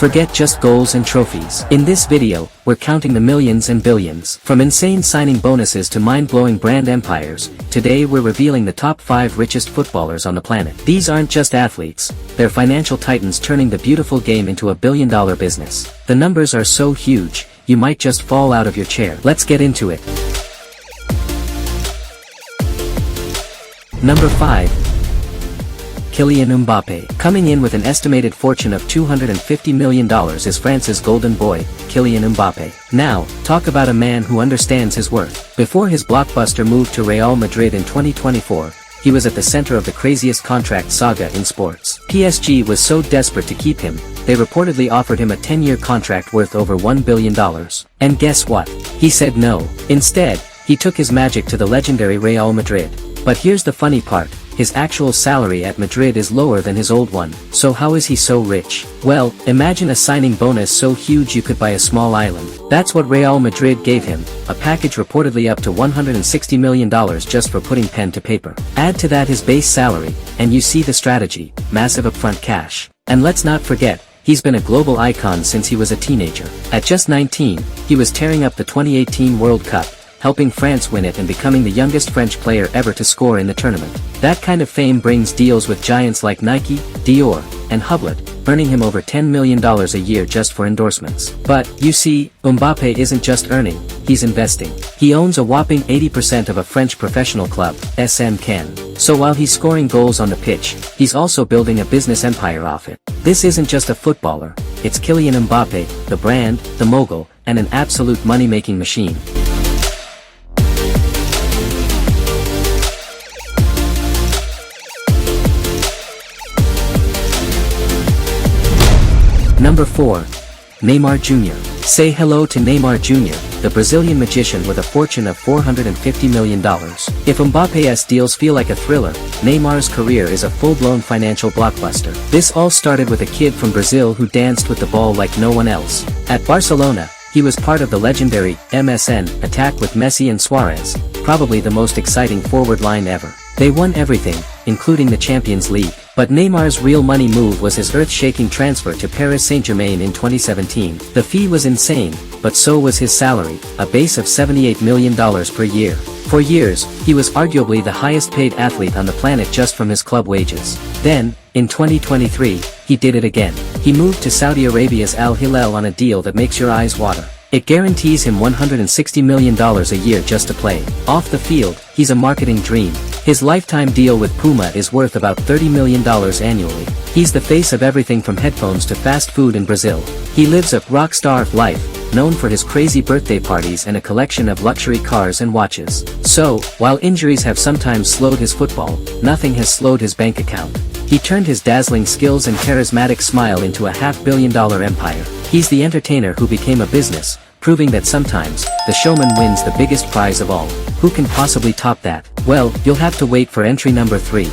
Forget just goals and trophies. In this video, we're counting the millions and billions. From insane signing bonuses to mind-blowing brand empires, today we're revealing the top 5 richest footballers on the planet. These aren't just athletes, they're financial titans turning the beautiful game into a billion-dollar business. The numbers are so huge, you might just fall out of your chair. Let's get into it. Number 5. Kylian Mbappé. Coming in with an estimated fortune of $250 million is France's golden boy, Kylian Mbappé. Now, talk about a man who understands his worth. Before his blockbuster move to Real Madrid in 2024, he was at the center of the craziest contract saga in sports. PSG was so desperate to keep him, they reportedly offered him a 10-year contract worth over $1 billion. And guess what? He said no. Instead, he took his magic to the legendary Real Madrid. But here's the funny part. His actual salary at Madrid is lower than his old one. So how is he so rich? Well, imagine a signing bonus so huge you could buy a small island. That's what Real Madrid gave him, a package reportedly up to $160 million just for putting pen to paper. Add to that his base salary, and you see the strategy, massive upfront cash. And let's not forget, he's been a global icon since he was a teenager. At just 19, he was tearing up the 2018 World Cup, helping France win it and becoming the youngest French player ever to score in the tournament. That kind of fame brings deals with giants like Nike, Dior, and Hublot, earning him over $10 million a year just for endorsements. But, you see, Mbappé isn't just earning, he's investing. He owns a whopping 80% of a French professional club, SM Cannes. So while he's scoring goals on the pitch, he's also building a business empire off it. This isn't just a footballer, it's Kylian Mbappé, the brand, the mogul, and an absolute money-making machine. Number 4. Neymar Jr. Say hello to Neymar Jr., the Brazilian magician with a fortune of $450 million. If Mbappé's deals feel like a thriller, Neymar's career is a full-blown financial blockbuster. This all started with a kid from Brazil who danced with the ball like no one else. At Barcelona, he was part of the legendary MSN attack with Messi and Suarez, probably the most exciting forward line ever. They won everything, including the Champions League. But Neymar's real money move was his earth-shaking transfer to Paris Saint-Germain in 2017. The fee was insane, but so was his salary, a base of $78 million per year. For years, he was arguably the highest-paid athlete on the planet just from his club wages. Then, in 2023, he did it again. He moved to Saudi Arabia's Al Hilal on a deal that makes your eyes water. It guarantees him $160 million a year just to play. Off the field, he's a marketing dream. His lifetime deal with Puma is worth about $30 million annually. He's the face of everything from headphones to fast food in Brazil. He lives a rock star life, known for his crazy birthday parties and a collection of luxury cars and watches. So, while injuries have sometimes slowed his football, nothing has slowed his bank account. He turned his dazzling skills and charismatic smile into a $500 million empire. He's the entertainer who became a business, proving that sometimes, the showman wins the biggest prize of all. Who can possibly top that? Well, you'll have to wait for entry number 3.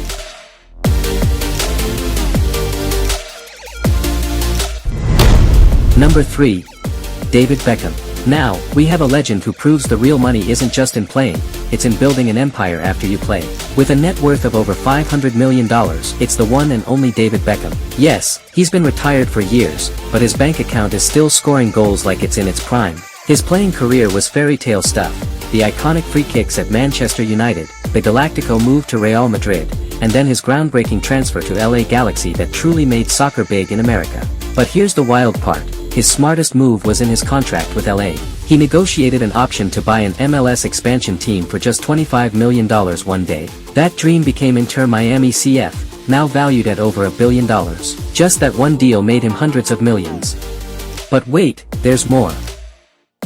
Number 3. David Beckham. Now, we have a legend who proves the real money isn't just in playing, it's in building an empire after you play. With a net worth of over $500 million, it's the one and only David Beckham. Yes, he's been retired for years, but his bank account is still scoring goals like it's in its prime. His playing career was fairy tale stuff, the iconic free kicks at Manchester United, the Galactico move to Real Madrid, and then his groundbreaking transfer to LA Galaxy that truly made soccer big in America. But here's the wild part. His smartest move was in his contract with LA. He negotiated an option to buy an MLS expansion team for just $25 million one day. That dream became Inter Miami CF, now valued at over $1 billion. Just that one deal made him hundreds of millions. But wait, there's more.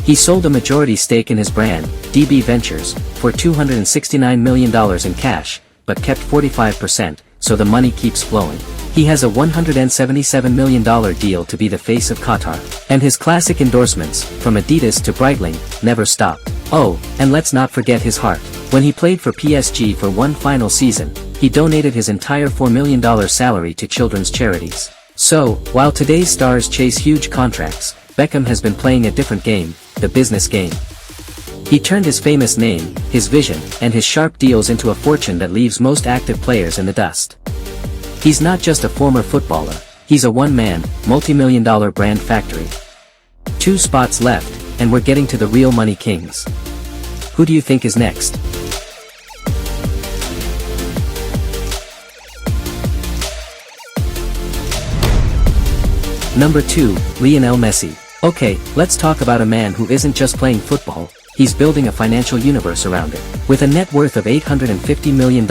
He sold a majority stake in his brand, DB Ventures, for $269 million in cash, but kept 45%, so the money keeps flowing. He has a $177 million deal to be the face of Qatar. And his classic endorsements, from Adidas to Breitling, never stop. Oh, and let's not forget his heart. When he played for PSG for one final season, he donated his entire $4 million salary to children's charities. So, while today's stars chase huge contracts, Beckham has been playing a different game, the business game. He turned his famous name, his vision, and his sharp deals into a fortune that leaves most active players in the dust. He's not just a former footballer, He's a one-man, multi-million-dollar brand factory. 2 spots left, and we're getting to the real money kings. Who do you think is next? Number 2, Lionel Messi. Okay, let's talk about a man who isn't just playing football, he's building a financial universe around it. With a net worth of $850 million,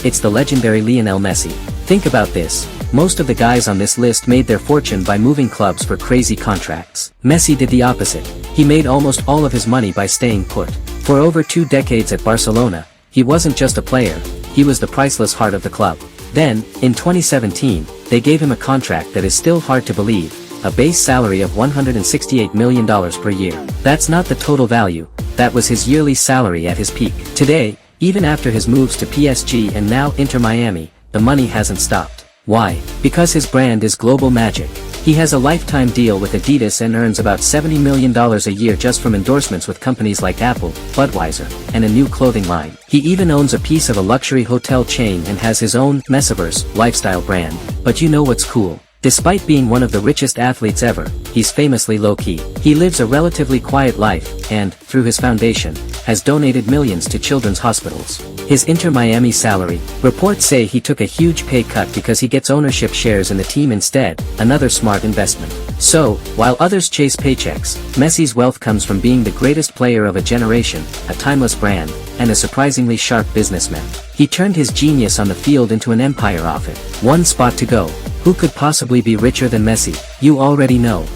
it's the legendary Lionel Messi. Think about this, most of the guys on this list made their fortune by moving clubs for crazy contracts. Messi did the opposite. He made almost all of his money by staying put. For over 2 decades at Barcelona, he wasn't just a player, he was the priceless heart of the club. Then, in 2017, they gave him a contract that is still hard to believe, a base salary of $168 million per year. That's not the total value, that was his yearly salary at his peak. Today, even after his moves to PSG and now Inter Miami, the money hasn't stopped. Why? Because his brand is global magic. He has a lifetime deal with Adidas and earns about $70 million a year just from endorsements with companies like Apple, Budweiser, and a new clothing line. He even owns a piece of a luxury hotel chain and has his own Metaverse lifestyle brand. But you know what's cool? Despite being one of the richest athletes ever, he's famously low-key. He lives a relatively quiet life, and, through his foundation, has donated millions to children's hospitals. His Inter Miami salary, reports say he took a huge pay cut because he gets ownership shares in the team instead, another smart investment. So, while others chase paychecks, Messi's wealth comes from being the greatest player of a generation, a timeless brand, and a surprisingly sharp businessman. He turned his genius on the field into an empire off it. 1 spot to go. Who could possibly be richer than Messi? You already know.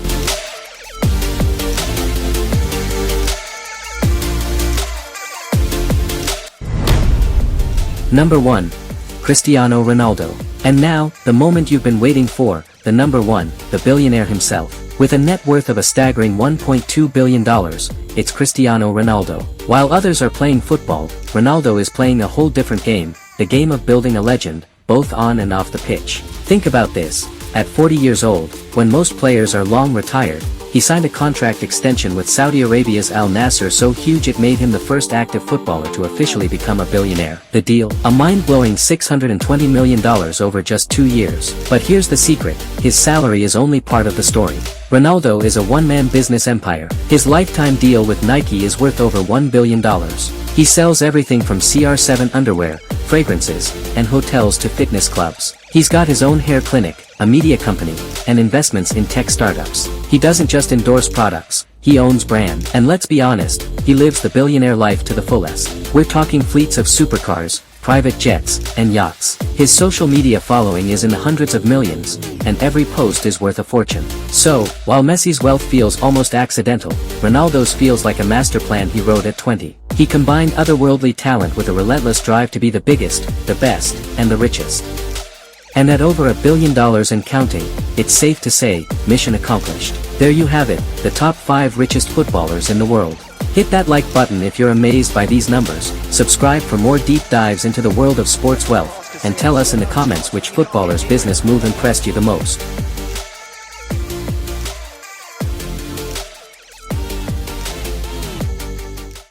Number 1. Cristiano Ronaldo. And now, the moment you've been waiting for, the number 1, the billionaire himself. With a net worth of a staggering $1.2 billion, it's Cristiano Ronaldo. While others are playing football, Ronaldo is playing a whole different game, the game of building a legend, both on and off the pitch. Think about this, at 40 years old, when most players are long retired, he signed a contract extension with Saudi Arabia's Al Nassr so huge it made him the first active footballer to officially become a billionaire. The deal? A mind-blowing $620 million over just 2 years. But here's the secret, his salary is only part of the story. Ronaldo is a one-man business empire. His lifetime deal with Nike is worth over $1 billion. He sells everything from CR7 underwear, fragrances, and hotels to fitness clubs. He's got his own hair clinic, a media company, and investments in tech startups. He doesn't just endorse products, he owns brand. And let's be honest, he lives the billionaire life to the fullest. We're talking fleets of supercars, private jets, and yachts. His social media following is in the hundreds of millions, and every post is worth a fortune. So, while Messi's wealth feels almost accidental, Ronaldo's feels like a master plan he wrote at 20. He combined otherworldly talent with a relentless drive to be the biggest, the best, and the richest. And at over $1 billion and counting, it's safe to say, mission accomplished. There you have it, the top 5 richest footballers in the world. Hit that like button if you're amazed by these numbers, subscribe for more deep dives into the world of sports wealth, and tell us in the comments which footballer's business move impressed you the most.